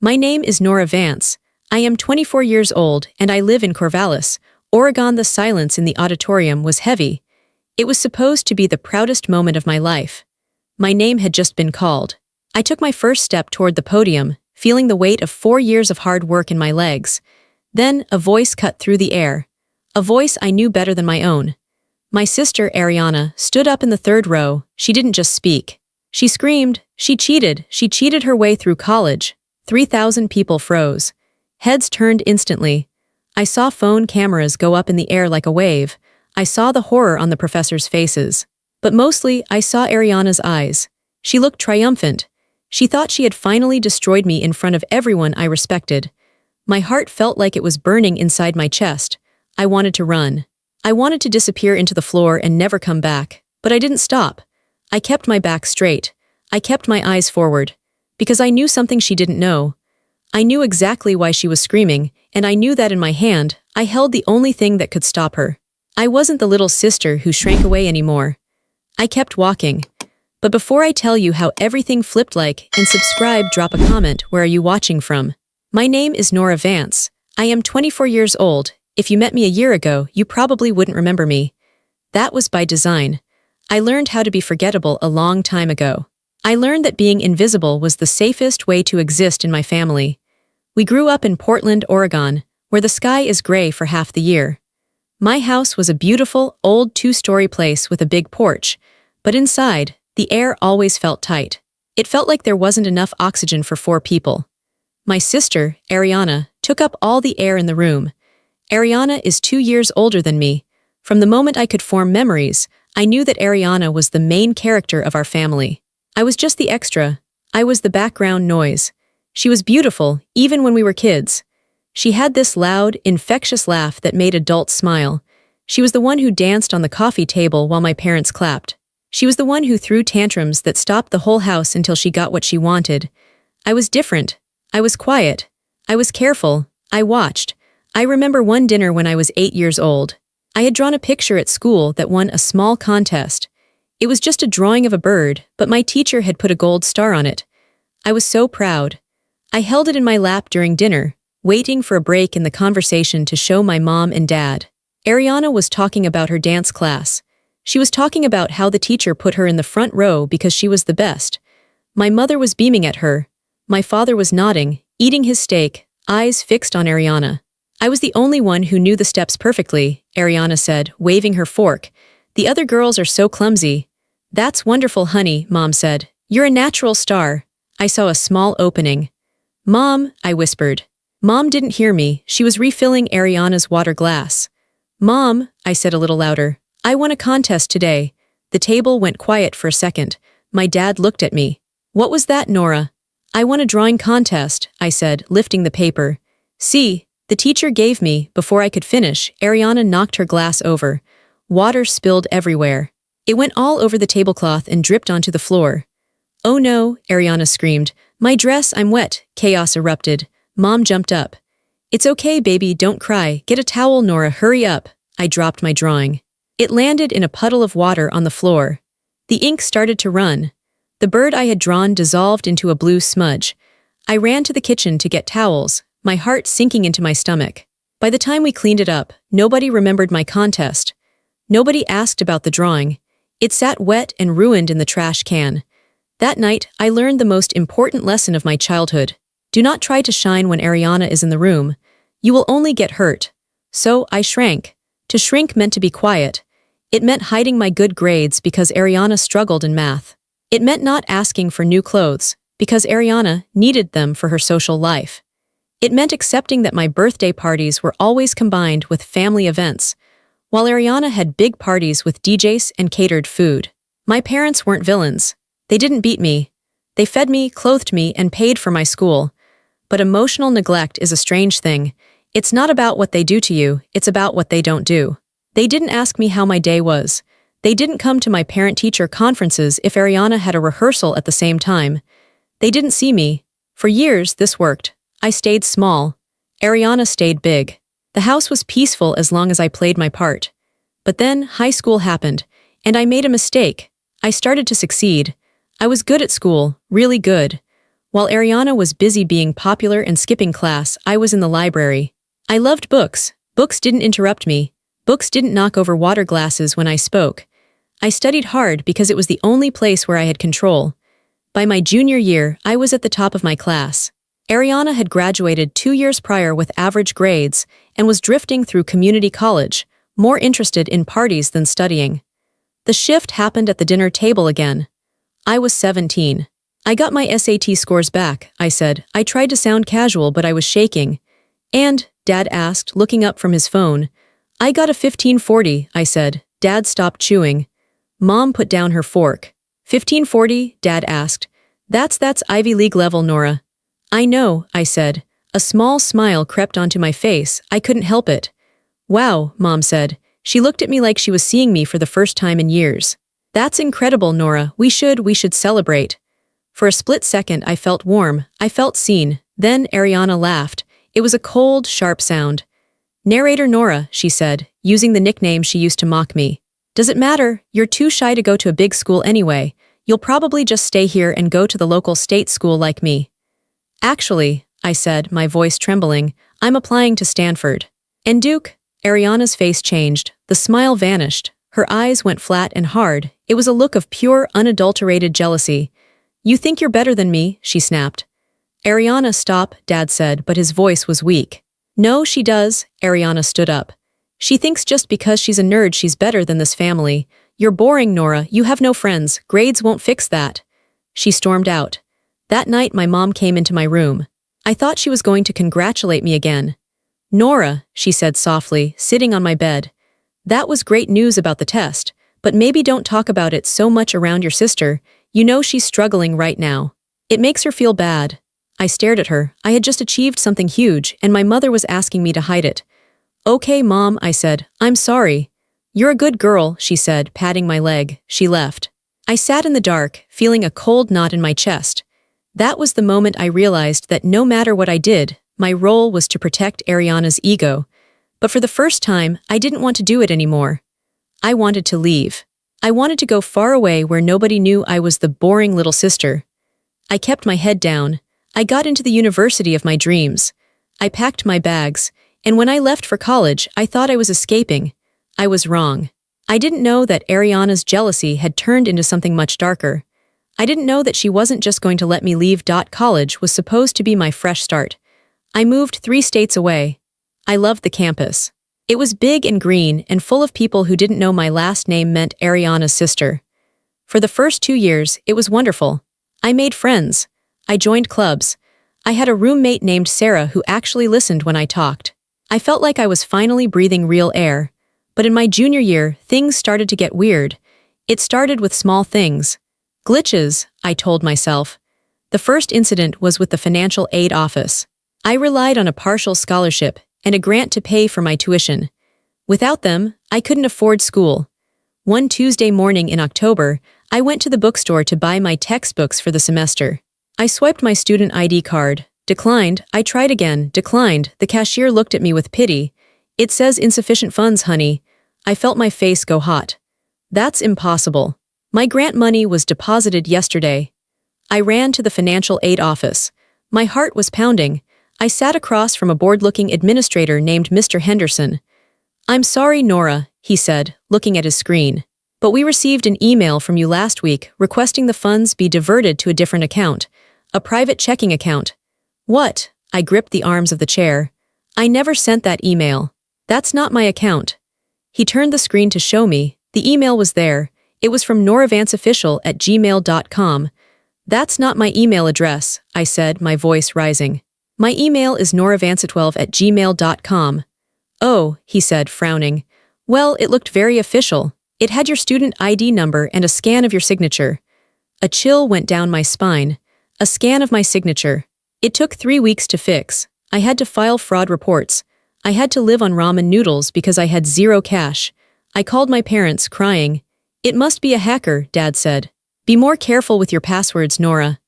My name is Nora Vance. I am 24 years old and I live in Corvallis, Oregon. The silence in the auditorium was heavy. It was supposed to be the proudest moment of my life. My name had just been called. I took my first step toward the podium, feeling the weight of 4 years of hard work in my legs. Then, a voice cut through the air. A voice I knew better than my own. My sister, Ariana, stood up in the third row. She didn't just speak. She screamed. She cheated her way through college. 3,000 people froze. Heads turned instantly. I saw phone cameras go up in the air like a wave. I saw the horror on the professors' faces. But mostly, I saw Ariana's eyes. She looked triumphant. She thought she had finally destroyed me in front of everyone I respected. My heart felt like it was burning inside my chest. I wanted to run. I wanted to disappear into the floor and never come back. But I didn't stop. I kept my back straight. I kept my eyes forward. Because I knew something she didn't know. I knew exactly why she was screaming, and I knew that in my hand, I held the only thing that could stop her. I wasn't the little sister who shrank away anymore. I kept walking. But before I tell you how everything flipped, like and subscribe, drop a comment. Where are you watching from? My name is Nora Vance. I am 24 years old. If you met me a year ago, you probably wouldn't remember me. That was by design. I learned how to be forgettable a long time ago. I learned that being invisible was the safest way to exist in my family. We grew up in Portland, Oregon, where the sky is gray for half the year. My house was a beautiful, old 2-story place with a big porch, but inside, the air always felt tight. It felt like there wasn't enough oxygen for 4 people. My sister, Ariana, took up all the air in the room. Ariana is 2 years older than me. From the moment I could form memories, I knew that Ariana was the main character of our family. I was just the extra. I was the background noise. She was beautiful, even when we were kids. She had this loud, infectious laugh that made adults smile. She was the one who danced on the coffee table while my parents clapped. She was the one who threw tantrums that stopped the whole house until she got what she wanted. I was different. I was quiet. I was careful. I watched. I remember one dinner when I was 8 years old. I had drawn a picture at school that won a small contest. It was just a drawing of a bird, but my teacher had put a gold star on it. I was so proud. I held it in my lap during dinner, waiting for a break in the conversation to show my mom and dad. Ariana was talking about her dance class. She was talking about how the teacher put her in the front row because she was the best. My mother was beaming at her. My father was nodding, eating his steak, eyes fixed on Ariana. I was the only one who knew the steps perfectly, Ariana said, waving her fork. The other girls are so clumsy. That's wonderful, honey, Mom said. You're a natural star. I saw a small opening. Mom, I whispered. Mom didn't hear me. She was refilling Ariana's water glass. Mom, I said a little louder. I won a contest today. The table went quiet for a second. My dad looked at me. What was that, Nora? I won a drawing contest, I said, lifting the paper. See, the teacher gave me. Before I could finish, Ariana knocked her glass over. Water spilled everywhere. It went all over the tablecloth and dripped onto the floor. Oh no, Ariana screamed. My dress, I'm wet. Chaos erupted. Mom jumped up. It's okay, baby, don't cry. Get a towel, Nora, hurry up. I dropped my drawing. It landed in a puddle of water on the floor. The ink started to run. The bird I had drawn dissolved into a blue smudge. I ran to the kitchen to get towels, my heart sinking into my stomach. By the time we cleaned it up, nobody remembered my contest. Nobody asked about the drawing. It sat wet and ruined in the trash can. That night, I learned the most important lesson of my childhood. Do not try to shine when Ariana is in the room. You will only get hurt. So, I shrank. To shrink meant to be quiet. It meant hiding my good grades because Ariana struggled in math. It meant not asking for new clothes, because Ariana needed them for her social life. It meant accepting that my birthday parties were always combined with family events, while Ariana had big parties with DJs and catered food. My parents weren't villains. They didn't beat me. They fed me, clothed me, and paid for my school. But emotional neglect is a strange thing. It's not about what they do to you, it's about what they don't do. They didn't ask me how my day was. They didn't come to my parent-teacher conferences if Ariana had a rehearsal at the same time. They didn't see me. For years, this worked. I stayed small. Ariana stayed big. The house was peaceful as long as I played my part. But then, high school happened, and I made a mistake. I started to succeed. I was good at school, really good. While Ariana was busy being popular and skipping class, I was in the library. I loved books. Books didn't interrupt me. Books didn't knock over water glasses when I spoke. I studied hard because it was the only place where I had control. By my junior year, I was at the top of my class. Ariana had graduated 2 years prior with average grades and was drifting through community college, more interested in parties than studying. The shift happened at the dinner table again. I was 17. I got my SAT scores back, I said. I tried to sound casual, but I was shaking. And, Dad asked, looking up from his phone. I got a 1540, I said. Dad stopped chewing. Mom put down her fork. 1540, Dad asked. That's Ivy League level, Nora. I know, I said. A small smile crept onto my face. I couldn't help it. Wow, Mom said. She looked at me like she was seeing me for the first time in years. That's incredible, Nora. We should celebrate. For a split second, I felt warm. I felt seen. Then Ariana laughed. It was a cold, sharp sound. Narrator Nora, she said, using the nickname she used to mock me. Does it matter? You're too shy to go to a big school anyway. You'll probably just stay here and go to the local state school like me. Actually, I said, my voice trembling, I'm applying to Stanford. And Duke? Ariana's face changed. The smile vanished. Her eyes went flat and hard. It was a look of pure, unadulterated jealousy. You think you're better than me, she snapped. Ariana, stop, Dad said, but his voice was weak. No, she does, Ariana stood up. She thinks just because she's a nerd she's better than this family. You're boring, Nora. You have no friends. Grades won't fix that. She stormed out. That night my mom came into my room. I thought she was going to congratulate me again. Nora, she said softly, sitting on my bed. That was great news about the test, but maybe don't talk about it so much around your sister. You know she's struggling right now. It makes her feel bad. I stared at her. I had just achieved something huge, and my mother was asking me to hide it. Okay, Mom, I said. I'm sorry. You're a good girl, she said, patting my leg. She left. I sat in the dark, feeling a cold knot in my chest. That was the moment I realized that no matter what I did, my role was to protect Ariana's ego. But for the first time, I didn't want to do it anymore. I wanted to leave. I wanted to go far away where nobody knew I was the boring little sister. I kept my head down. I got into the university of my dreams. I packed my bags, and when I left for college, I thought I was escaping. I was wrong. I didn't know that Ariana's jealousy had turned into something much darker. I didn't know that she wasn't just going to let me leave. College was supposed to be my fresh start. I moved 3 states away. I loved the campus. It was big and green and full of people who didn't know my last name meant Ariana's sister. For the first 2 years, it was wonderful. I made friends. I joined clubs. I had a roommate named Sarah who actually listened when I talked. I felt like I was finally breathing real air. But in my junior year, things started to get weird. It started with small things. Glitches, I told myself. The first incident was with the financial aid office. I relied on a partial scholarship and a grant to pay for my tuition. Without them, I couldn't afford school. One Tuesday morning in October, I went to the bookstore to buy my textbooks for the semester. I swiped my student ID card. Declined. I tried again. Declined. The cashier looked at me with pity. It says insufficient funds, honey. I felt my face go hot. That's impossible. My grant money was deposited yesterday. I ran to the financial aid office. My heart was pounding. I sat across from a bored-looking administrator named Mr. Henderson. I'm sorry, Nora, he said, looking at his screen. But we received an email from you last week requesting the funds be diverted to a different account, a private checking account. What? I gripped the arms of the chair. I never sent that email. That's not my account. He turned the screen to show me. The email was there. It was from noravanceofficial@gmail.com. That's not my email address, I said, my voice rising. My email is noravance12@gmail.com. Oh, he said, frowning. Well, it looked very official. It had your student ID number and a scan of your signature. A chill went down my spine. A scan of my signature. It took 3 weeks to fix. I had to file fraud reports. I had to live on ramen noodles because I had zero cash. I called my parents, crying. It must be a hacker, Dad said. Be more careful with your passwords, Nora.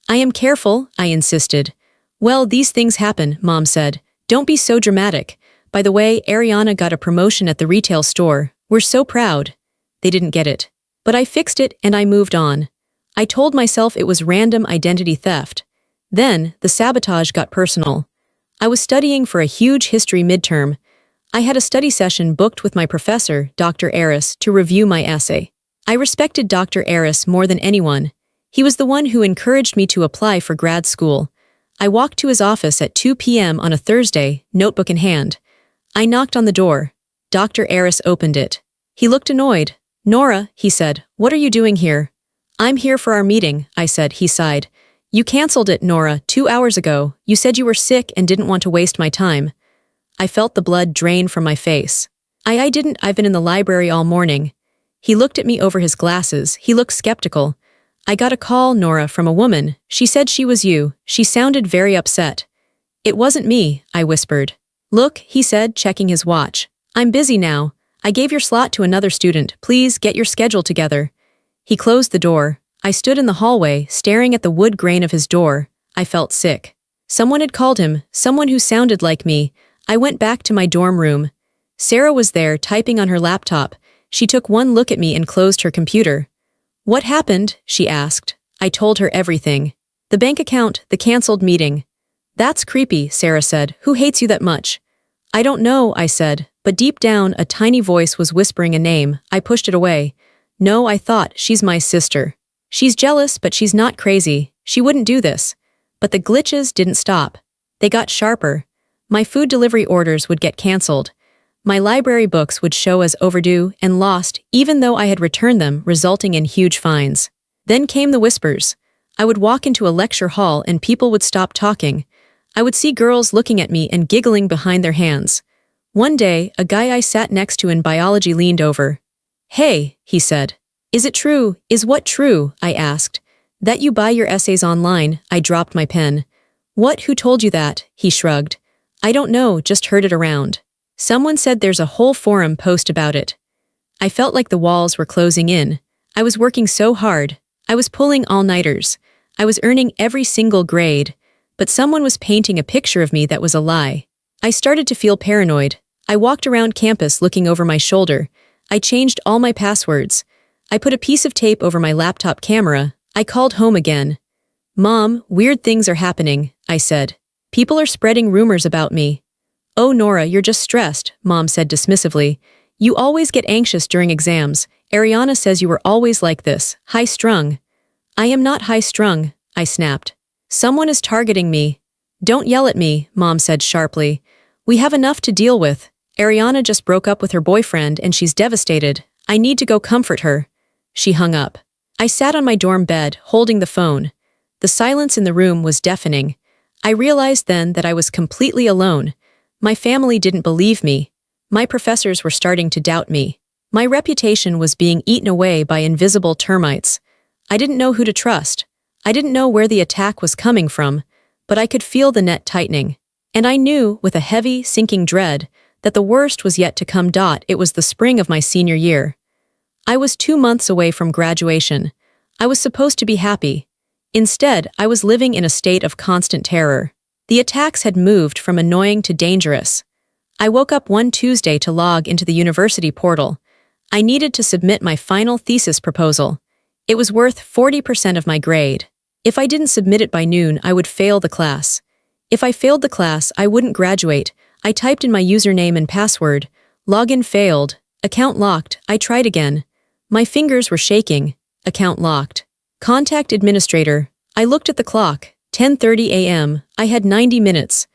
I am careful, I insisted. Well, these things happen, Mom said. Don't be so dramatic. By the way, Ariana got a promotion at the retail store. We're so proud. They didn't get it. But I fixed it and I moved on. I told myself it was random identity theft. Then, the sabotage got personal. I was studying for a huge history midterm. I had a study session booked with my professor, Dr. Aris, to review my essay. I respected Dr. Aris more than anyone. He was the one who encouraged me to apply for grad school. I walked to his office at 2 p.m. on a Thursday, notebook in hand. I knocked on the door. Dr. Aris opened it. He looked annoyed. "Nora," he said, "what are you doing here?" "I'm here for our meeting," I said. He sighed. "You canceled it, Nora, 2 hours ago. You said you were sick and didn't want to waste my time." I felt the blood drain from my face. I didn't. I've been in the library all morning." He looked at me over his glasses. He looked skeptical. "I got a call, Nora, from a woman. She said she was you. She sounded very upset." "It wasn't me," I whispered. "Look," he said, checking his watch. "I'm busy now. I gave your slot to another student. Please get your schedule together." He closed the door. I stood in the hallway, staring at the wood grain of his door. I felt sick. Someone had called him, someone who sounded like me. I went back to my dorm room. Sarah was there, typing on her laptop. She took one look at me and closed her computer. "What happened?" she asked. I told her everything. "The bank account, the canceled meeting." "That's creepy," Sarah said. "Who hates you that much?" "I don't know," I said, but deep down a tiny voice was whispering a name. I pushed it away. "No," I thought, "she's my sister. She's jealous, but she's not crazy. She wouldn't do this." But the glitches didn't stop. They got sharper. My food delivery orders would get canceled. My library books would show as overdue and lost, even though I had returned them, resulting in huge fines. Then came the whispers. I would walk into a lecture hall and people would stop talking. I would see girls looking at me and giggling behind their hands. One day, a guy I sat next to in biology leaned over. "Hey," he said. "Is it true?" "Is what true?" I asked. "That you buy your essays online." I dropped my pen. "What? Who told you that?" He shrugged. "I don't know, just heard it around. Someone said there's a whole forum post about it." I felt like the walls were closing in. I was working so hard. I was pulling all-nighters. I was earning every single grade. But someone was painting a picture of me that was a lie. I started to feel paranoid. I walked around campus looking over my shoulder. I changed all my passwords. I put a piece of tape over my laptop camera. I called home again. "Mom, weird things are happening," I said. "People are spreading rumors about me." "Oh, Nora, you're just stressed," Mom said dismissively. "You always get anxious during exams. Ariana says you were always like this, high-strung." "I am not high-strung," I snapped. "Someone is targeting me." "Don't yell at me," Mom said sharply. "We have enough to deal with. Ariana just broke up with her boyfriend and she's devastated. I need to go comfort her." She hung up. I sat on my dorm bed, holding the phone. The silence in the room was deafening. I realized then that I was completely alone. My family didn't believe me. My professors were starting to doubt me. My reputation was being eaten away by invisible termites. I didn't know who to trust. I didn't know where the attack was coming from, but I could feel the net tightening. And I knew, with a heavy, sinking dread, that the worst was yet to come. It was the spring of my senior year. I was 2 months away from graduation. I was supposed to be happy. Instead, I was living in a state of constant terror. The attacks had moved from annoying to dangerous. I woke up one Tuesday to log into the university portal. I needed to submit my final thesis proposal. It was worth 40% of my grade. If I didn't submit it by noon, I would fail the class. If I failed the class, I wouldn't graduate. I typed in my username and password. Login failed. Account locked. I tried again. My fingers were shaking. Account locked. Contact administrator. I looked at the clock. 10:30 a.m. I had 90 minutes.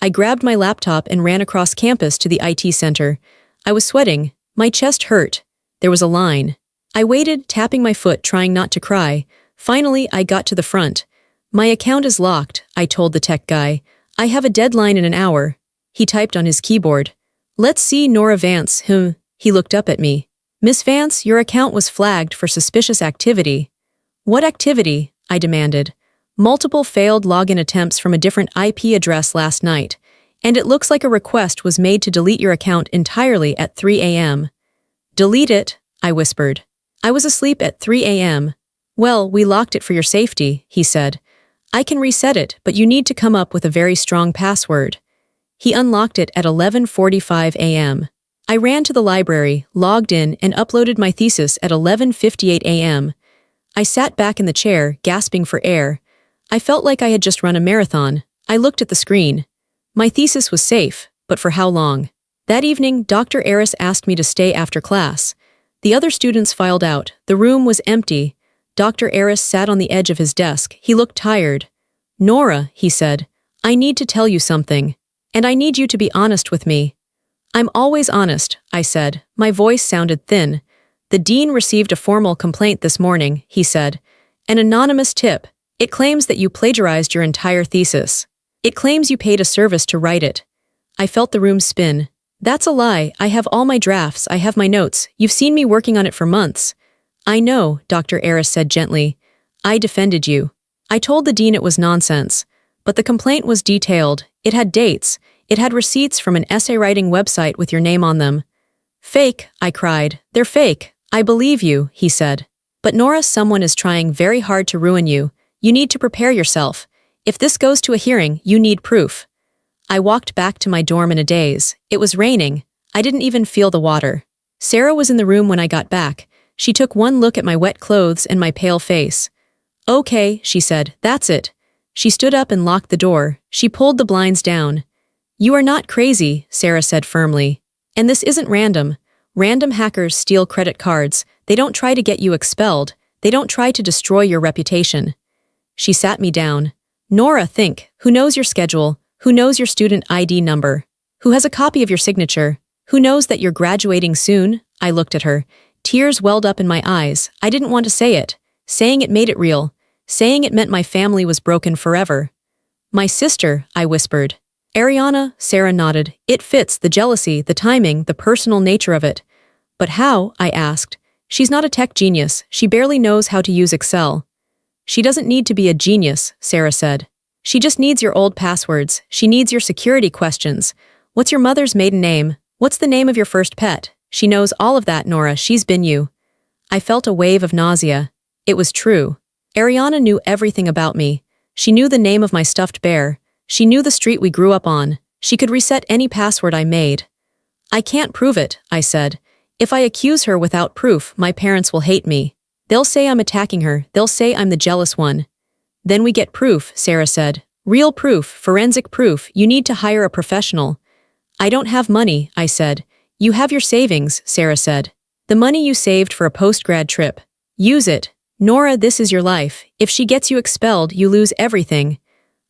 I grabbed my laptop and ran across campus to the IT center. I was sweating. My chest hurt. There was a line. I waited, tapping my foot, trying not to cry. Finally, I got to the front. "My account is locked," I told the tech guy. "I have a deadline in an hour." He typed on his keyboard. "Let's see, Nora Vance." He looked up at me. "Miss Vance, your account was flagged for suspicious activity." "What activity?" I demanded. "Multiple failed login attempts from a different IP address last night, and it looks like a request was made to delete your account entirely at 3 a.m. "Delete it?" I whispered. "I was asleep at 3 a.m. "Well, we locked it for your safety," he said. "I can reset it, but you need to come up with a very strong password." He unlocked it at 11:45 a.m. I ran to the library, logged in, and uploaded my thesis at 11:58 a.m. I sat back in the chair, gasping for air. I felt like I had just run a marathon. I looked at the screen. My thesis was safe, but for how long? That evening, Dr. Eris asked me to stay after class. The other students filed out. The room was empty. Dr. Eris sat on the edge of his desk. He looked tired. "Nora," he said, "I need to tell you something. And I need you to be honest with me." "I'm always honest," I said. My voice sounded thin. "The dean received a formal complaint this morning," he said. "An anonymous tip. It claims that you plagiarized your entire thesis. It claims you paid a service to write it." I felt the room spin. "That's a lie. I have all my drafts. I have my notes. You've seen me working on it for months." "I know," Dr. Eris said gently. "I defended you. I told the dean it was nonsense. But the complaint was detailed. It had dates. It had receipts from an essay-writing website with your name on them." "Fake," I cried. "They're fake. I believe you," he said. "But Nora, someone is trying very hard to ruin you. You need to prepare yourself. If this goes to a hearing, you need proof." I walked back to my dorm in a daze. It was raining. I didn't even feel the water. Sarah was in the room when I got back. She took one look at my wet clothes and my pale face. "Okay," she said, "that's it." She stood up and locked the door. She pulled the blinds down. "You are not crazy," Sarah said firmly. "And this isn't random. Random hackers steal credit cards. They don't try to get you expelled. They don't try to destroy your reputation." She sat me down. "Nora, think. Who knows your schedule? Who knows your student ID number? Who has a copy of your signature? Who knows that you're graduating soon?" I looked at her. Tears welled up in my eyes. I didn't want to say it. Saying it made it real. Saying it meant my family was broken forever. "My sister," I whispered. "Ariana," Sarah nodded. "It fits, the jealousy, the timing, the personal nature of it." "But how?" I asked. "She's not a tech genius. She barely knows how to use Excel." "She doesn't need to be a genius," Sarah said. "She just needs your old passwords. She needs your security questions. What's your mother's maiden name? What's the name of your first pet? She knows all of that, Nora. She's been you." I felt a wave of nausea. It was true. Ariana knew everything about me. She knew the name of my stuffed bear. She knew the street we grew up on. She could reset any password I made. "I can't prove it," I said. "If I accuse her without proof, my parents will hate me. They'll say I'm attacking her. They'll say I'm the jealous one." "Then we get proof," Sarah said. "Real proof, forensic proof. You need to hire a professional." "I don't have money," I said. "You have your savings," Sarah said. "The money you saved for a post-grad trip. Use it. Nora, this is your life. If she gets you expelled, you lose everything."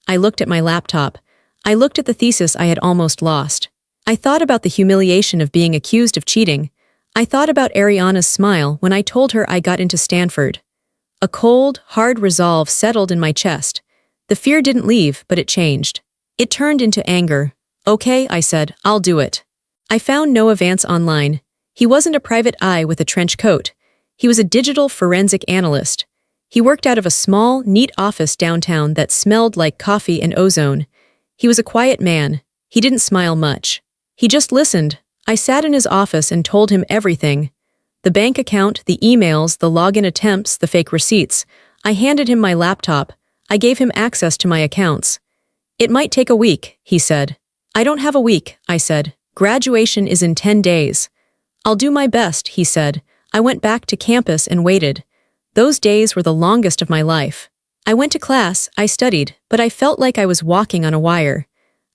I looked at my laptop. I looked at the thesis I had almost lost. I thought about the humiliation of being accused of cheating. I thought about Ariana's smile when I told her I got into Stanford. A cold, hard resolve settled in my chest. The fear didn't leave, but it changed. It turned into anger. "Okay," I said, "I'll do it." I found Noah Vance online. He wasn't a private eye with a trench coat. He was a digital forensic analyst. He worked out of a small, neat office downtown that smelled like coffee and ozone. He was a quiet man. He didn't smile much. He just listened. I sat in his office and told him everything. The bank account, the emails, the login attempts, the fake receipts. I handed him my laptop. I gave him access to my accounts. "It might take a week," he said. "I don't have a week," I said. "Graduation is in 10 days. "I'll do my best," he said. I went back to campus and waited. Those days were the longest of my life. I went to class, I studied, but I felt like I was walking on a wire.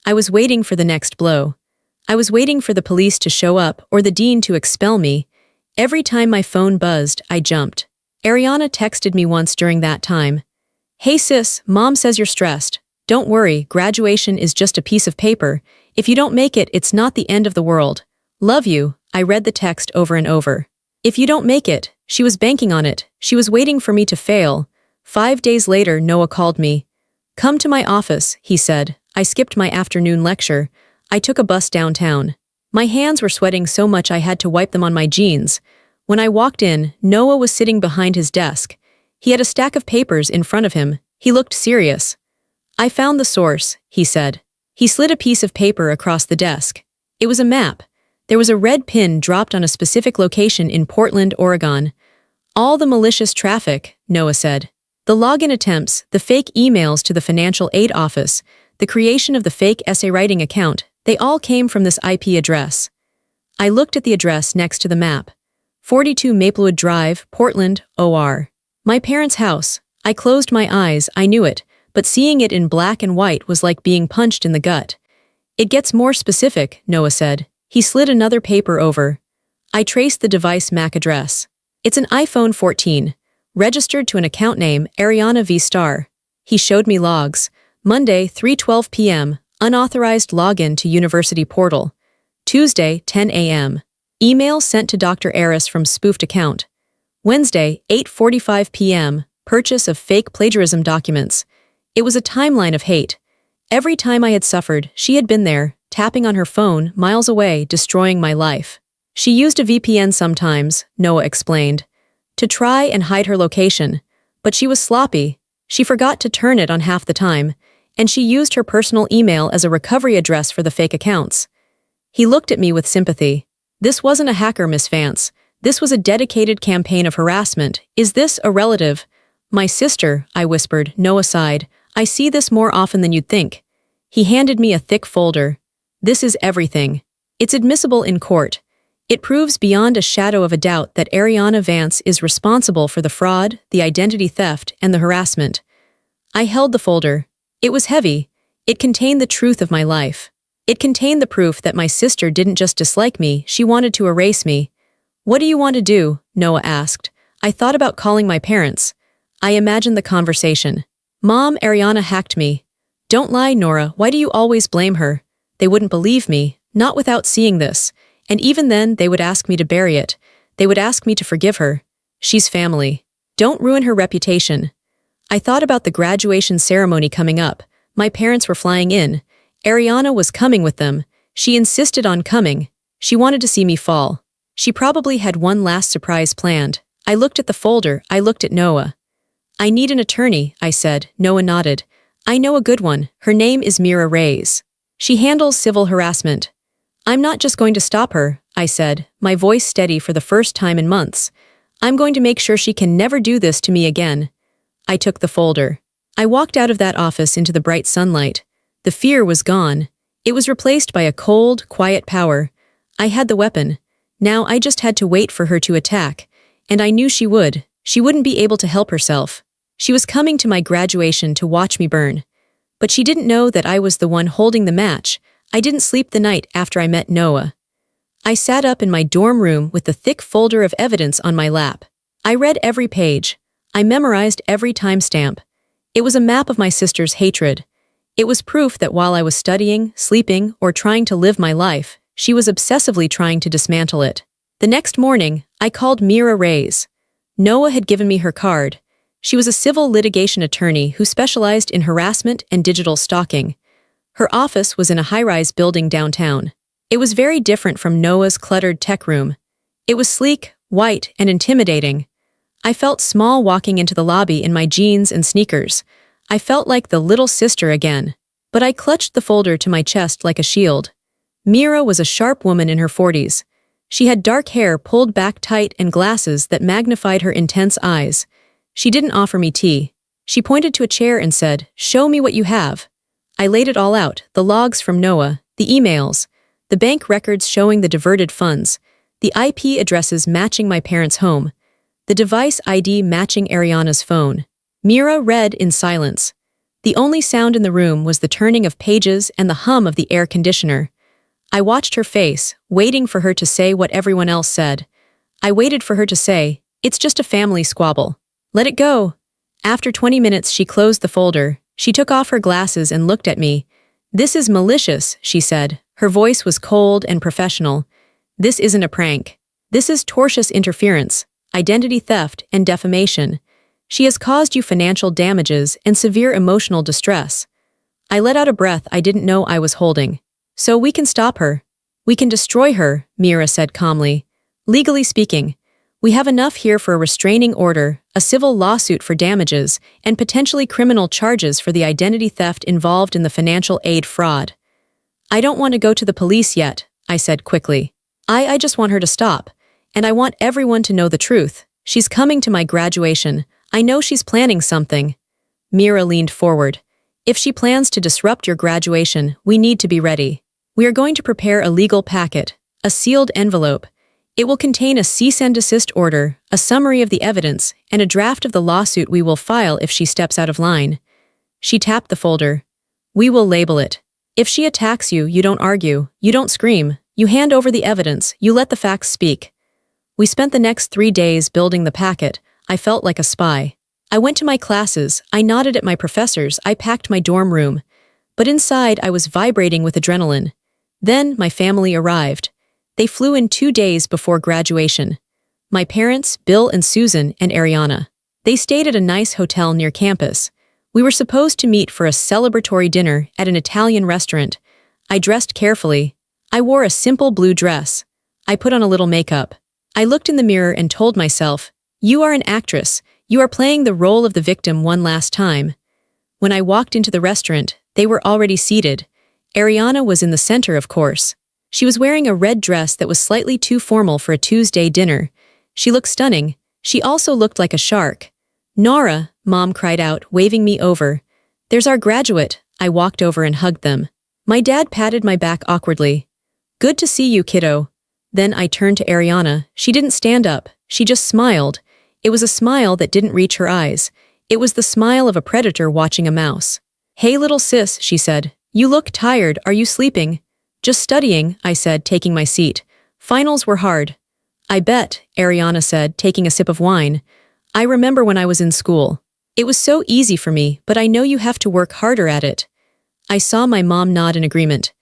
I was waiting for the next blow. I was waiting for the police to show up or the dean to expel me. Every time my phone buzzed, I jumped. Ariana texted me once during that time. "Hey sis, mom says you're stressed. Don't worry, graduation is just a piece of paper. If you don't make it, it's not the end of the world. Love you." I read the text over and over. If you don't make it, she was banking on it. She was waiting for me to fail. 5 days later, Noah called me. "Come to my office," he said. I skipped my afternoon lecture. I took a bus downtown. My hands were sweating so much I had to wipe them on my jeans. When I walked in, Noah was sitting behind his desk. He had a stack of papers in front of him. He looked serious. "I found the source," he said. He slid a piece of paper across the desk. It was a map. There was a red pin dropped on a specific location in Portland, Oregon. "All the malicious traffic," Noah said. "The login attempts, the fake emails to the financial aid office, the creation of the fake essay writing account, they all came from this IP address." I looked at the address next to the map. 42 Maplewood Drive, Portland, OR. My parents' house. I closed my eyes, I knew it. but seeing it in black and white was like being punched in the gut. It gets more specific, Noah said. He slid another paper over. I traced the device MAC address. It's an iPhone 14, registered to an account name Ariana V. Star. He showed me logs. Monday, 3:12 p.m., unauthorized login to university portal. Tuesday, 10 a.m. Email sent to Dr. Aris from spoofed account. Wednesday, 8:45 p.m., purchase of fake plagiarism documents. It was a timeline of hate. Every time I had suffered, she had been there, tapping on her phone, miles away, destroying my life. She used a VPN sometimes, Noah explained, to try and hide her location, but she was sloppy. She forgot to turn it on half the time, and she used her personal email as a recovery address for the fake accounts. He looked at me with sympathy. This wasn't a hacker, Miss Vance. This was a dedicated campaign of harassment. Is this a relative? My sister, I whispered. Noah sighed. I see this more often than you'd think. He handed me a thick folder. This is everything. It's admissible in court. It proves beyond a shadow of a doubt that Ariana Vance is responsible for the fraud, the identity theft, and the harassment. I held the folder. It was heavy. It contained the truth of my life. It contained the proof that my sister didn't just dislike me, she wanted to erase me. What do you want to do? Noah asked. I thought about calling my parents. I imagined the conversation. Mom, Ariana hacked me. Don't lie, Nora, why do you always blame her? They wouldn't believe me, not without seeing this. And even then, they would ask me to bury it. They would ask me to forgive her. She's family. Don't ruin her reputation. I thought about the graduation ceremony coming up. My parents were flying in. Ariana was coming with them. She insisted on coming. She wanted to see me fall. She probably had one last surprise planned. I looked at the folder. I looked at Noah. I need an attorney, I said. Noah nodded. I know a good one. Her name is Mira Reyes. She handles civil harassment. I'm not just going to stop her, I said, my voice steady for the first time in months. I'm going to make sure she can never do this to me again. I took the folder. I walked out of that office into the bright sunlight. The fear was gone. It was replaced by a cold, quiet power. I had the weapon. Now I just had to wait for her to attack. And I knew she would. She wouldn't be able to help herself. She was coming to my graduation to watch me burn. But she didn't know that I was the one holding the match. I didn't sleep the night after I met Noah. I sat up in my dorm room with the thick folder of evidence on my lap. I read every page. I memorized every timestamp. It was a map of my sister's hatred. It was proof that while I was studying, sleeping, or trying to live my life, she was obsessively trying to dismantle it. The next morning, I called Mira Reyes. Noah had given me her card. She was a civil litigation attorney who specialized in harassment and digital stalking. Her office was in a high-rise building downtown. It was very different from Noah's cluttered tech room. It was sleek, white, and intimidating. I felt small walking into the lobby in my jeans and sneakers. I felt like the little sister again. But I clutched the folder to my chest like a shield. Mira was a sharp woman in her 40s. She had dark hair pulled back tight and glasses that magnified her intense eyes. She didn't offer me tea. She pointed to a chair and said, "Show me what you have." I laid it all out, the logs from Noah, the emails, the bank records showing the diverted funds, the IP addresses matching my parents' home, the device ID matching Ariana's phone. Mira read in silence. The only sound in the room was the turning of pages and the hum of the air conditioner. I watched her face, waiting for her to say what everyone else said. I waited for her to say, "It's just a family squabble. Let it go." After 20 minutes, she closed the folder. She took off her glasses and looked at me. "This is malicious," she said. Her voice was cold and professional. "This isn't a prank. This is tortious interference, identity theft, and defamation. She has caused you financial damages and severe emotional distress." I let out a breath I didn't know I was holding. "So we can stop her. We can destroy her," Mira said calmly. "Legally speaking, we have enough here for a restraining order, a civil lawsuit for damages, and potentially criminal charges for the identity theft involved in the financial aid fraud." "I don't want to go to the police yet," I said quickly. I just want her to stop. And I want everyone to know the truth. She's coming to my graduation. I know she's planning something." Mira leaned forward. "If she plans to disrupt your graduation, we need to be ready. We are going to prepare a legal packet, a sealed envelope. It will contain a cease and desist order, a summary of the evidence, and a draft of the lawsuit we will file if she steps out of line. She tapped the folder. We will label it. If she attacks you, you don't argue, you don't scream, you hand over the evidence, you let the facts speak. We spent the next 3 days building the packet. I felt like a spy. I went to my classes, I nodded at my professors, I packed my dorm room. But inside I was vibrating with adrenaline. Then my family arrived. They flew in 2 days before graduation. My parents, Bill and Susan, and Ariana. They stayed at a nice hotel near campus. We were supposed to meet for a celebratory dinner at an Italian restaurant. I dressed carefully. I wore a simple blue dress. I put on a little makeup. I looked in the mirror and told myself, "You are an actress. You are playing the role of the victim one last time." When I walked into the restaurant, they were already seated. Ariana was in the center, of course. She was wearing a red dress that was slightly too formal for a Tuesday dinner. She looked stunning. She also looked like a shark. "Nora," Mom cried out, waving me over. "There's our graduate." I walked over and hugged them. My dad patted my back awkwardly. "Good to see you, kiddo." Then I turned to Ariana. She didn't stand up. She just smiled. It was a smile that didn't reach her eyes. It was the smile of a predator watching a mouse. "Hey, little sis," she said. "You look tired. Are you sleeping?" "Just studying," I said, taking my seat. "Finals were hard." "I bet," Ariana said, taking a sip of wine. "I remember when I was in school. It was so easy for me, but I know you have to work harder at it." I saw my mom nod in agreement.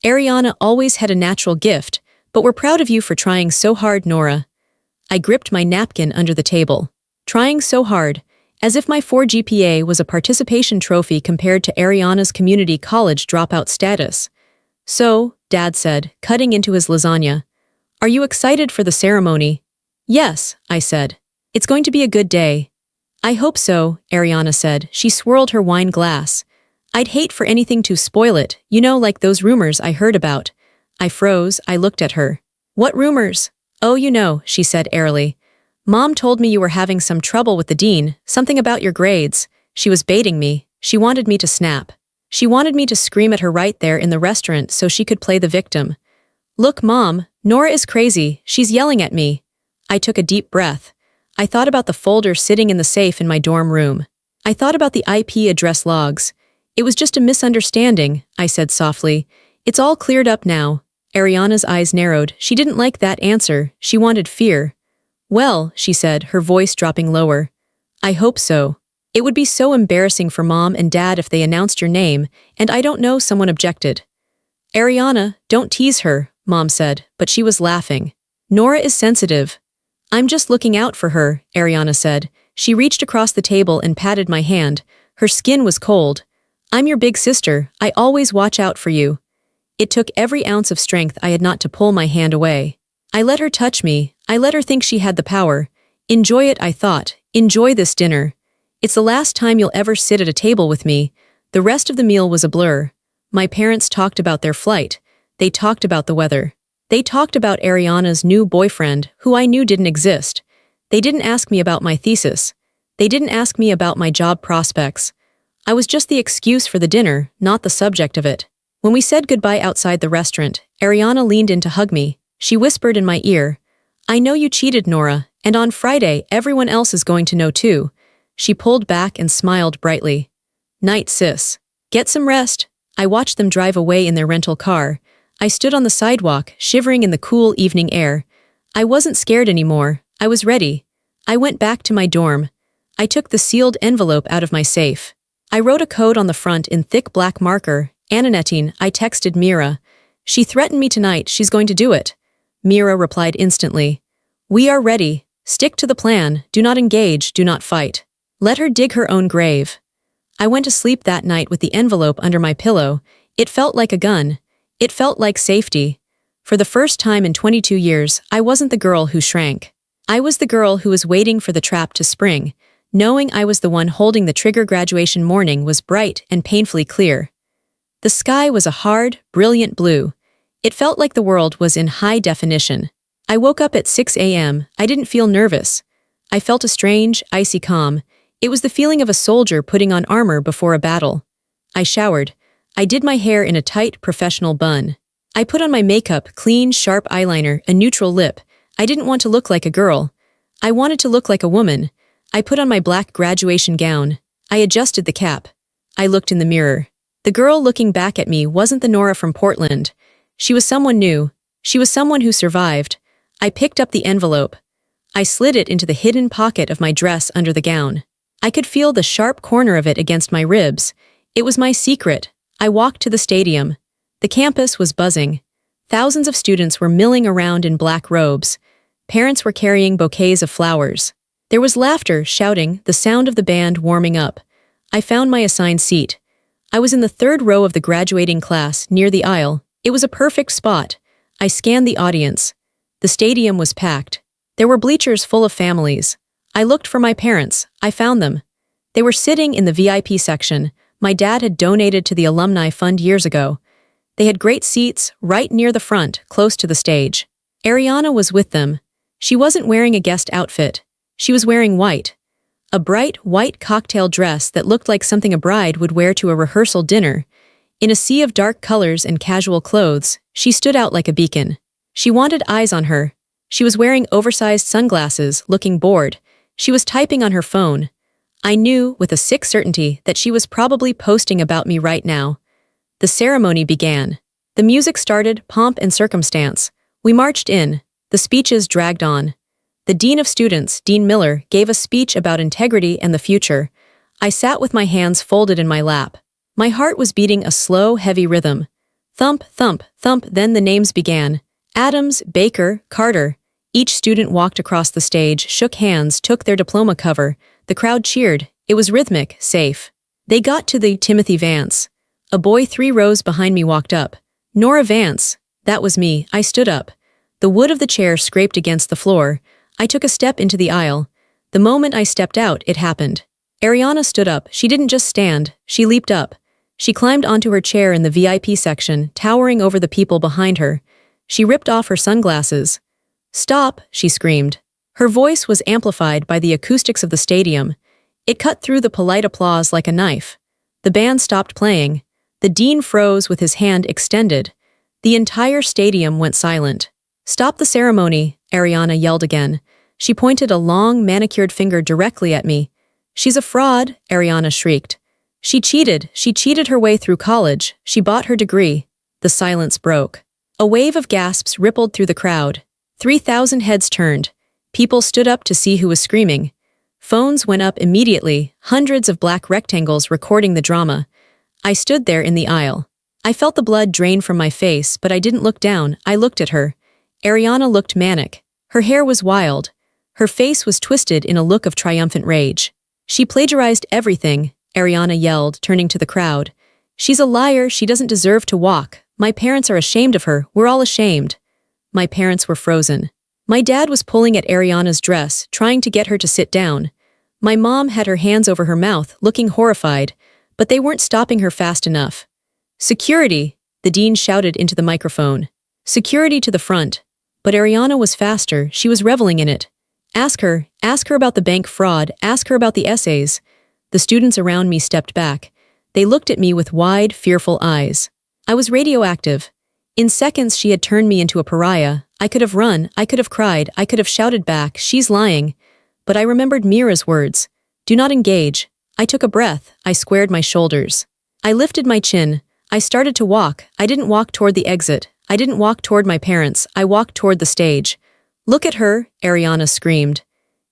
"Ariana always had a natural gift, but we're proud of you for trying so hard, Nora." I gripped my napkin under the table. Trying so hard, as if my 4 GPA was a participation trophy compared to Ariana's community college dropout status. "So," Dad said, cutting into his lasagna, "are you excited for the ceremony?" "Yes," I said. "It's going to be a good day." "I hope so," Ariana said. She swirled her wine glass. "I'd hate for anything to spoil it, like those rumors I heard about." I froze. I looked at her. "What rumors?" "Oh, she said airily. "Mom told me you were having some trouble with the dean, something about your grades." She was baiting me. She wanted me to snap. She wanted me to scream at her right there in the restaurant so she could play the victim. "Look, Mom, Nora is crazy. She's yelling at me." I took a deep breath. I thought about the folder sitting in the safe in my dorm room. I thought about the IP address logs. "It was just a misunderstanding," I said softly. "It's all cleared up now." Ariana's eyes narrowed. She didn't like that answer. She wanted fear. "Well," she said, her voice dropping lower. "I hope so. It would be so embarrassing for Mom and Dad if they announced your name, and I don't know," someone objected. "Ariana, don't tease her," Mom said, but she was laughing. "Nora is sensitive." "I'm just looking out for her," Ariana said. She reached across the table and patted my hand. Her skin was cold. "I'm your big sister. I always watch out for you." It took every ounce of strength I had not to pull my hand away. I let her touch me. I let her think she had the power. "Enjoy it," I thought. "Enjoy this dinner. It's the last time you'll ever sit at a table with me." The rest of the meal was a blur. My parents talked about their flight. They talked about the weather. They talked about Ariana's new boyfriend, who I knew didn't exist. They didn't ask me about my thesis. They didn't ask me about my job prospects. I was just the excuse for the dinner, not the subject of it. When we said goodbye outside the restaurant, Ariana leaned in to hug me. She whispered in my ear, "I know you cheated, Nora, and on Friday everyone else is going to know too." She pulled back and smiled brightly. "Night, sis. Get some rest." I watched them drive away in their rental car. I stood on the sidewalk, shivering in the cool evening air. I wasn't scared anymore. I was ready. I went back to my dorm. I took the sealed envelope out of my safe. I wrote a code on the front in thick black marker. "Ananetine," I texted Mira. "She threatened me tonight. She's going to do it." Mira replied instantly. "We are ready. Stick to the plan. Do not engage. Do not fight. Let her dig her own grave." I went to sleep that night with the envelope under my pillow. It felt like a gun. It felt like safety. For the first time in 22 years, I wasn't the girl who shrank. I was the girl who was waiting for the trap to spring. Knowing I was the one holding the trigger. Graduation morning was bright and painfully clear. The sky was a hard, brilliant blue. It felt like the world was in high definition. I woke up at 6 a.m. I didn't feel nervous. I felt a strange, icy calm. It was the feeling of a soldier putting on armor before a battle. I showered. I did my hair in a tight, professional bun. I put on my makeup, clean, sharp eyeliner, a neutral lip. I didn't want to look like a girl. I wanted to look like a woman. I put on my black graduation gown. I adjusted the cap. I looked in the mirror. The girl looking back at me wasn't the Nora from Portland. She was someone new. She was someone who survived. I picked up the envelope. I slid it into the hidden pocket of my dress under the gown. I could feel the sharp corner of it against my ribs. It was my secret. I walked to the stadium. The campus was buzzing. Thousands of students were milling around in black robes. Parents were carrying bouquets of flowers. There was laughter, shouting, the sound of the band warming up. I found my assigned seat. I was in the third row of the graduating class, near the aisle. It was a perfect spot. I scanned the audience. The stadium was packed. There were bleachers full of families. I looked for my parents. I found them. They were sitting in the VIP section. My dad had donated to the alumni fund years ago. They had great seats, right near the front, close to the stage. Ariana was with them. She wasn't wearing a guest outfit. She was wearing white. A bright, white cocktail dress that looked like something a bride would wear to a rehearsal dinner. In a sea of dark colors and casual clothes, she stood out like a beacon. She wanted eyes on her. She was wearing oversized sunglasses, looking bored. She was typing on her phone. I knew, with a sick certainty, that she was probably posting about me right now. The ceremony began. The music started, pomp and circumstance. We marched in. The speeches dragged on. The Dean of Students, Dean Miller, gave a speech about integrity and the future. I sat with my hands folded in my lap. My heart was beating a slow, heavy rhythm. Thump, thump, thump, then the names began. Adams, Baker, Carter. Each student walked across the stage, shook hands, took their diploma cover. The crowd cheered. It was rhythmic, safe. They got to the Timothy Vance. A boy 3 rows behind me walked up. Nora Vance. That was me. I stood up. The wood of the chair scraped against the floor. I took a step into the aisle. The moment I stepped out, it happened. Ariana stood up. She didn't just stand. She leaped up. She climbed onto her chair in the VIP section, towering over the people behind her. She ripped off her sunglasses. "Stop," she screamed. Her voice was amplified by the acoustics of the stadium. It cut through the polite applause like a knife. The band stopped playing. The dean froze with his hand extended. The entire stadium went silent. "Stop the ceremony," Ariana yelled again. She pointed a long, manicured finger directly at me. "She's a fraud," Ariana shrieked. She cheated her way through college. She bought her degree." The silence broke. A wave of gasps rippled through the crowd. 3,000 heads turned. People stood up to see who was screaming. Phones went up immediately, hundreds of black rectangles recording the drama. I stood there in the aisle. I felt the blood drain from my face, but I didn't look down. I looked at her. Ariana looked manic. Her hair was wild. Her face was twisted in a look of triumphant rage. "She plagiarized everything," Ariana yelled, turning to the crowd. "She's a liar. She doesn't deserve to walk. My parents are ashamed of her. We're all ashamed." My parents were frozen. My dad was pulling at Ariana's dress, trying to get her to sit down. My mom had her hands over her mouth, looking horrified, but they weren't stopping her fast enough. "Security!" the dean shouted into the microphone. "Security to the front." But Ariana was faster. She was reveling in it. Ask her about the bank fraud, ask her about the essays." The students around me stepped back. They looked at me with wide, fearful eyes. I was radioactive. In seconds she had turned me into a pariah. I could have run, I could have cried, I could have shouted back, "She's lying." But I remembered Mira's words. "Do not engage." I took a breath. I squared my shoulders. I lifted my chin. I started to walk. I didn't walk toward the exit. I didn't walk toward my parents. I walked toward the stage. "Look at her," Ariana screamed.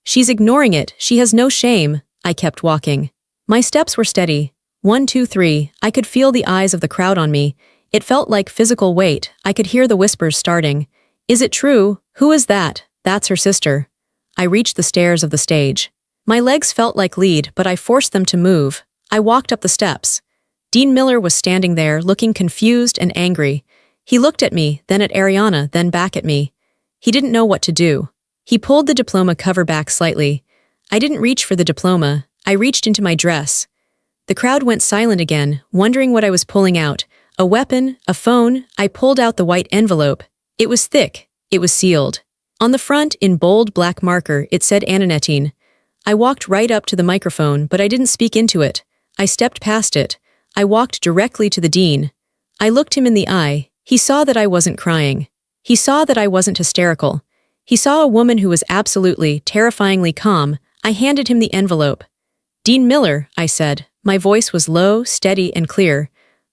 "She's ignoring it. She has no shame." I kept walking. My steps were steady. 1, 2, 3. I could feel the eyes of the crowd on me. It felt like physical weight. I could hear the whispers starting. "Is it true? Who is that?" "That's her sister." I reached the stairs of the stage. My legs felt like lead, but I forced them to move. I walked up the steps. Dean Miller was standing there, looking confused and angry. He looked at me, then at Ariana, then back at me. He didn't know what to do. He pulled the diploma cover back slightly. I didn't reach for the diploma. I reached into my dress. The crowd went silent again, wondering what I was pulling out. A weapon, a phone. I pulled out the white envelope. It was thick. It was sealed. On the front, in bold black marker, it said Anonetine. I walked right up to the microphone, but I didn't speak into it. I stepped past it. I walked directly to the dean. I looked him in the eye. He saw that I wasn't crying. He saw that I wasn't hysterical. He saw a woman who was absolutely, terrifyingly calm. I handed him the envelope. "Dean Miller," I said, My voice was low, steady, and clear.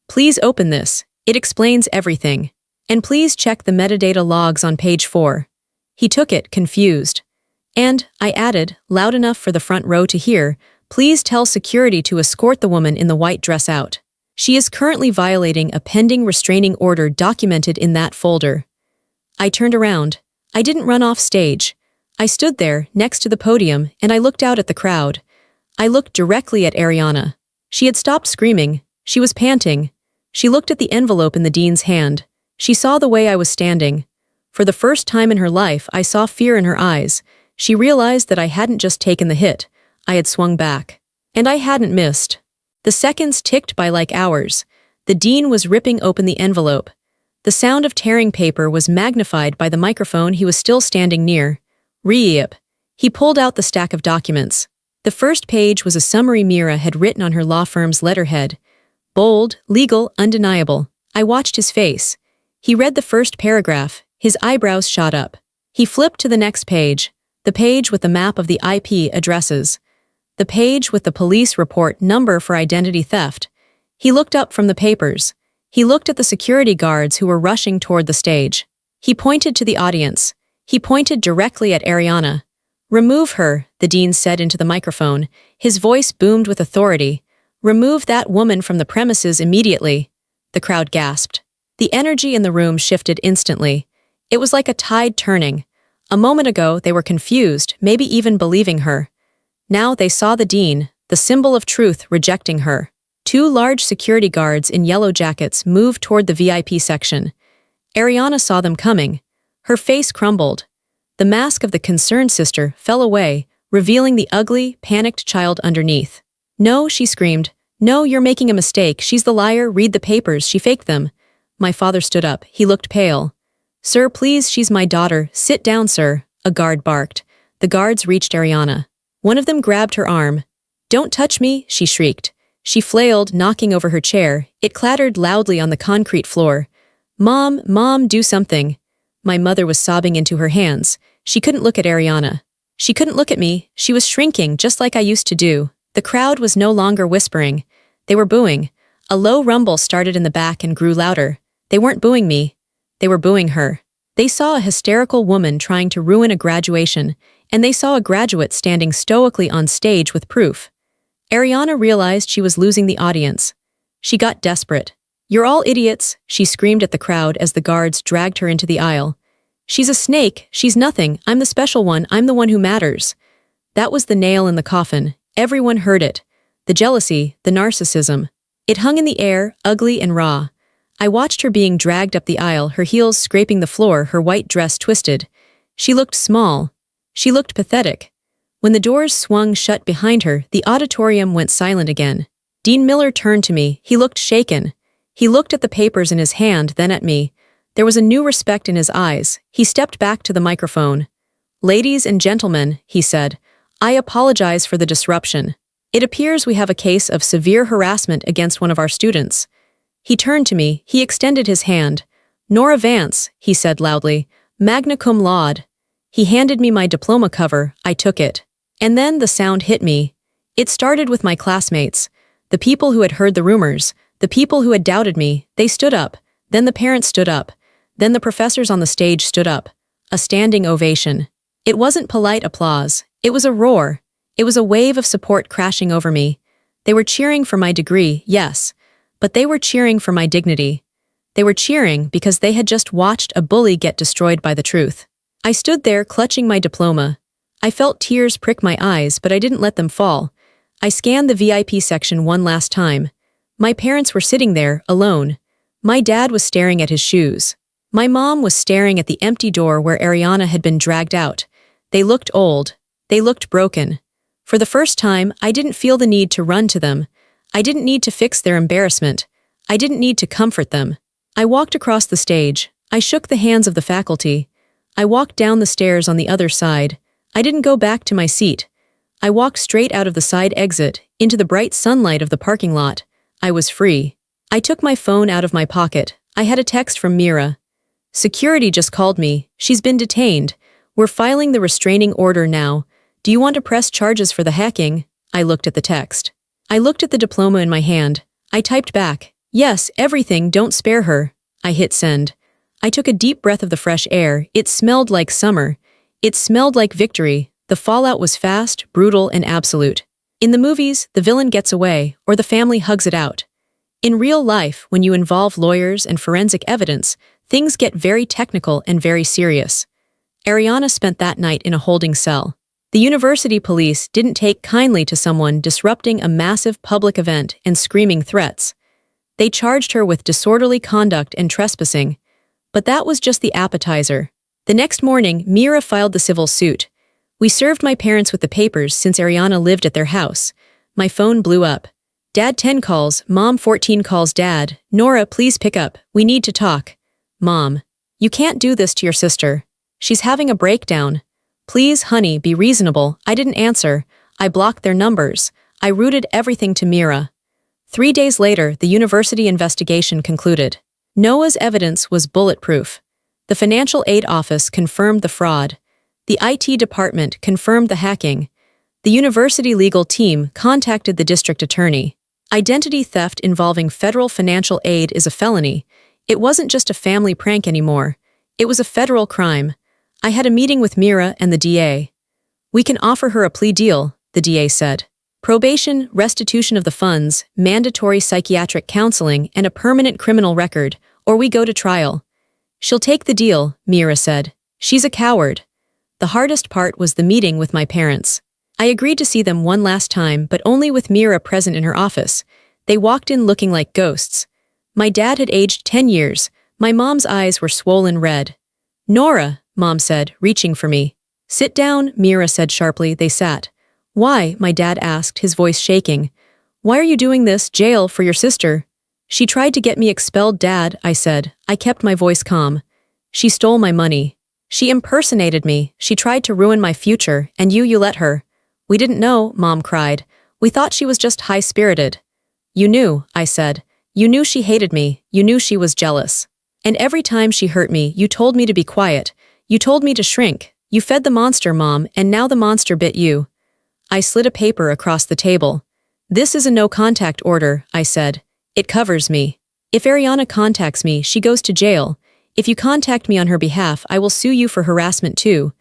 "Please open this. It explains everything. And please check the metadata logs on page 4. He took it, confused. "And," I added, loud enough for the front row to hear, "please tell security to escort the woman in the white dress out. She is currently violating a pending restraining order documented in that folder." I turned around. I didn't run off stage. I stood there, next to the podium, and I looked out at the crowd. I looked directly at Ariana. She had stopped screaming. She was panting. She looked at the envelope in the dean's hand. She saw the way I was standing. For the first time in her life, I saw fear in her eyes. She realized that I hadn't just taken the hit. I had swung back. And I hadn't missed. The seconds ticked by like hours. The dean was ripping open the envelope. The sound of tearing paper was magnified by the microphone he was still standing near. Reap. He pulled out the stack of documents. The first page was a summary Mira had written on her law firm's letterhead. Bold, legal, undeniable. I watched his face. He read the first paragraph. His eyebrows shot up. He flipped to the next page. The page with the map of the IP addresses. The page with the police report number for identity theft. He looked up from the papers. He looked at the security guards who were rushing toward the stage. He pointed to the audience. He pointed directly at Ariana. "Remove her," the dean said into the microphone. His voice boomed with authority. "Remove that woman from the premises immediately." The crowd gasped. The energy in the room shifted instantly. It was like a tide turning. A moment ago, they were confused, maybe even believing her. Now they saw the dean, the symbol of truth, rejecting her. 2 large security guards in yellow jackets moved toward the VIP section. Ariana saw them coming. Her face crumbled. The mask of the concerned sister fell away, revealing the ugly, panicked child underneath. "No," she screamed. "No, you're making a mistake. She's the liar. Read the papers. She faked them." My father stood up. He looked pale. "Sir, please, she's my daughter. Sit down, sir," a guard barked. The guards reached Ariana. One of them grabbed her arm. "Don't touch me," she shrieked. She flailed, knocking over her chair. It clattered loudly on the concrete floor. "Mom, Mom, do something." My mother was sobbing into her hands. She couldn't look at Ariana. She couldn't look at me. She was shrinking, just like I used to do. The crowd was no longer whispering. They were booing. A low rumble started in the back and grew louder. They weren't booing me. They were booing her. They saw a hysterical woman trying to ruin a graduation, and they saw a graduate standing stoically on stage with proof. Ariana realized she was losing the audience. She got desperate. "You're all idiots," she screamed at the crowd as the guards dragged her into the aisle. "She's a snake. She's nothing. I'm the special one. I'm the one who matters." That was the nail in the coffin. Everyone heard it. The jealousy, the narcissism. It hung in the air, ugly and raw. I watched her being dragged up the aisle, her heels scraping the floor, her white dress twisted. She looked small. She looked pathetic. When the doors swung shut behind her, the auditorium went silent again. Dean Miller turned to me. He looked shaken. He looked at the papers in his hand, then at me. There was a new respect in his eyes. He stepped back to the microphone. "Ladies and gentlemen," he said, "I apologize for the disruption. It appears we have a case of severe harassment against one of our students." He turned to me. He extended his hand. "Nora Vance," he said loudly, "magna cum laude." He handed me my diploma cover. I took it. And then the sound hit me. It started with my classmates. The people who had heard the rumors. The people who had doubted me. They stood up. Then the parents stood up. Then the professors on the stage stood up. A standing ovation. It wasn't polite applause. It was a roar. It was a wave of support crashing over me. They were cheering for my degree, yes. But they were cheering for my dignity. They were cheering because they had just watched a bully get destroyed by the truth. I stood there clutching my diploma. I felt tears prick my eyes, but I didn't let them fall. I scanned the VIP section one last time. My parents were sitting there, alone. My dad was staring at his shoes. My mom was staring at the empty door where Ariana had been dragged out. They looked old. They looked broken. For the first time, I didn't feel the need to run to them. I didn't need to fix their embarrassment. I didn't need to comfort them. I walked across the stage. I shook the hands of the faculty. I walked down the stairs on the other side. I didn't go back to my seat. I walked straight out of the side exit, into the bright sunlight of the parking lot. I was free. I took my phone out of my pocket. I had a text from Mira. "Security just called me. She's been detained. We're filing the restraining order now. Do you want to press charges for the hacking?" I looked at the text. I looked at the diploma in my hand. I typed back, "Yes, everything, don't spare her." I hit send. I took a deep breath of the fresh air. It smelled like summer. It smelled like victory. The fallout was fast, brutal, and absolute. In the movies, the villain gets away, or the family hugs it out. In real life, when you involve lawyers and forensic evidence, things get very technical and very serious. Ariana spent that night in a holding cell. The university police didn't take kindly to someone disrupting a massive public event and screaming threats. They charged her with disorderly conduct and trespassing. But that was just the appetizer. The next morning, Mira filed the civil suit. We served my parents with the papers since Ariana lived at their house. My phone blew up. Dad 10 calls, Mom 14 calls Dad. Nora, please pick up. We need to talk. Mom, you can't do this to your sister. She's having a breakdown. Please, honey, be reasonable. I didn't answer. I blocked their numbers. I routed everything to Mira. 3 days later, the university investigation concluded. Noah's evidence was bulletproof. The financial aid office confirmed the fraud. The IT department confirmed the hacking. The university legal team contacted the district attorney. Identity theft involving federal financial aid is a felony. It wasn't just a family prank anymore. It was a federal crime. I had a meeting with Mira and the DA. We can offer her a plea deal, the DA said. Probation, restitution of the funds, mandatory psychiatric counseling, and a permanent criminal record, or we go to trial. She'll take the deal, Mira said. She's a coward. The hardest part was the meeting with my parents. I agreed to see them one last time, but only with Mira present in her office. They walked in looking like ghosts. My dad had aged 10 years. My mom's eyes were swollen red. Nora, Mom said, reaching for me. Sit down, Mira said sharply. They sat. Why? My dad asked, his voice shaking. Why are you doing this, jail, for your sister? She tried to get me expelled, Dad, I said. I kept my voice calm. She stole my money. She impersonated me. She tried to ruin my future, and you let her. We didn't know, Mom cried. We thought she was just high-spirited. You knew, I said. You knew she hated me. You knew she was jealous. And every time she hurt me, you told me to be quiet. You told me to shrink. You fed the monster, Mom, and now the monster bit you. I slid a paper across the table. This is a no-contact order, I said. It covers me. If Ariana contacts me, she goes to jail. If you contact me on her behalf, I will sue you for harassment too.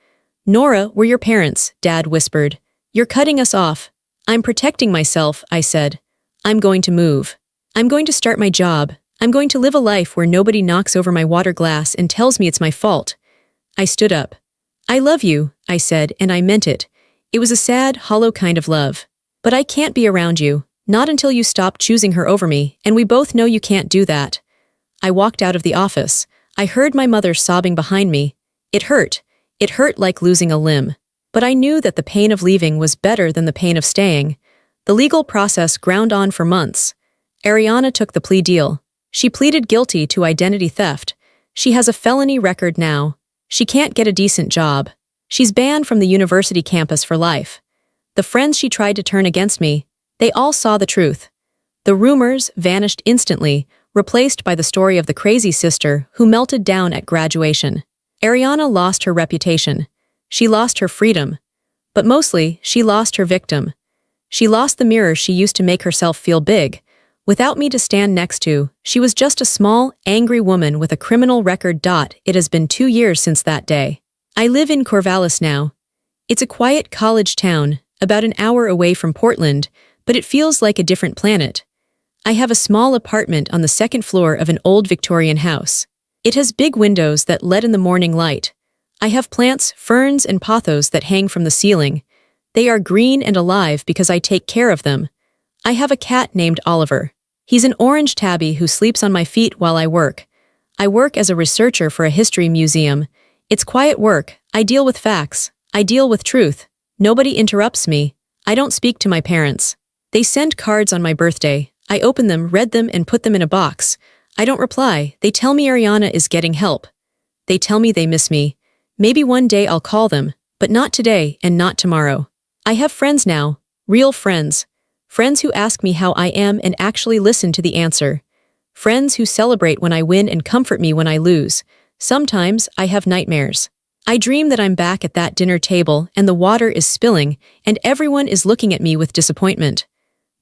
Nora, we're your parents, Dad whispered. You're cutting us off. I'm protecting myself, I said. I'm going to move. I'm going to start my job. I'm going to live a life where nobody knocks over my water glass and tells me it's my fault. I stood up. I love you, I said, and I meant it. It was a sad, hollow kind of love. But I can't be around you, not until you stop choosing her over me, and we both know you can't do that. I walked out of the office. I heard my mother sobbing behind me. It hurt. It hurt like losing a limb. But I knew that the pain of leaving was better than the pain of staying. The legal process ground on for months. Ariana took the plea deal. She pleaded guilty to identity theft. She has a felony record now. She can't get a decent job. She's banned from the university campus for life. The friends she tried to turn against me, they all saw the truth. The rumors vanished instantly, replaced by the story of the crazy sister who melted down at graduation. Ariana lost her reputation. She lost her freedom. But mostly, she lost her victim. She lost the mirror she used to make herself feel big. Without me to stand next to, she was just a small, angry woman with a criminal record. It has been 2 years since that day. I live in Corvallis now. It's a quiet college town, about an hour away from Portland, but it feels like a different planet. I have a small apartment on the second floor of an old Victorian house. It has big windows that let in the morning light. I have plants, ferns, and pothos that hang from the ceiling. They are green and alive because I take care of them. I have a cat named Oliver. He's an orange tabby who sleeps on my feet while I work. I work as a researcher for a history museum. It's quiet work. I deal with facts. I deal with truth. Nobody interrupts me. I don't speak to my parents. They send cards on my birthday. I open them, read them, and put them in a box. I don't reply. They tell me Ariana is getting help. They tell me they miss me. Maybe one day I'll call them, but not today and not tomorrow. I have friends now. Real friends. Friends who ask me how I am and actually listen to the answer. Friends who celebrate when I win and comfort me when I lose. Sometimes I have nightmares. I dream that I'm back at that dinner table and the water is spilling and everyone is looking at me with disappointment.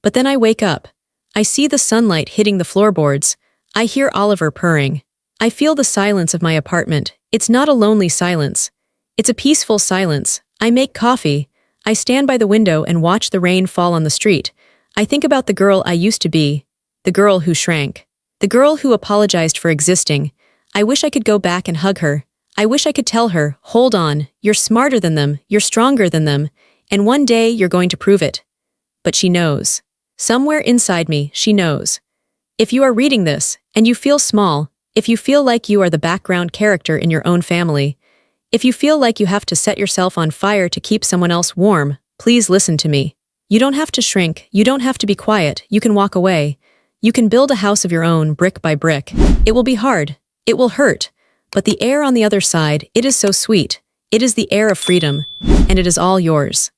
But then I wake up. I see the sunlight hitting the floorboards. I hear Oliver purring. I feel the silence of my apartment. It's not a lonely silence. It's a peaceful silence. I make coffee. I stand by the window and watch the rain fall on the street. I think about the girl I used to be. The girl who shrank. The girl who apologized for existing. I wish I could go back and hug her. I wish I could tell her, hold on, you're smarter than them, you're stronger than them, and one day you're going to prove it. But she knows. Somewhere inside me, she knows. If you are reading this, and you feel small, if you feel like you are the background character in your own family, if you feel like you have to set yourself on fire to keep someone else warm, please listen to me. You don't have to shrink, you don't have to be quiet, you can walk away. You can build a house of your own, brick by brick. It will be hard. It will hurt. But the air on the other side, it is so sweet. It is the air of freedom, and it is all yours.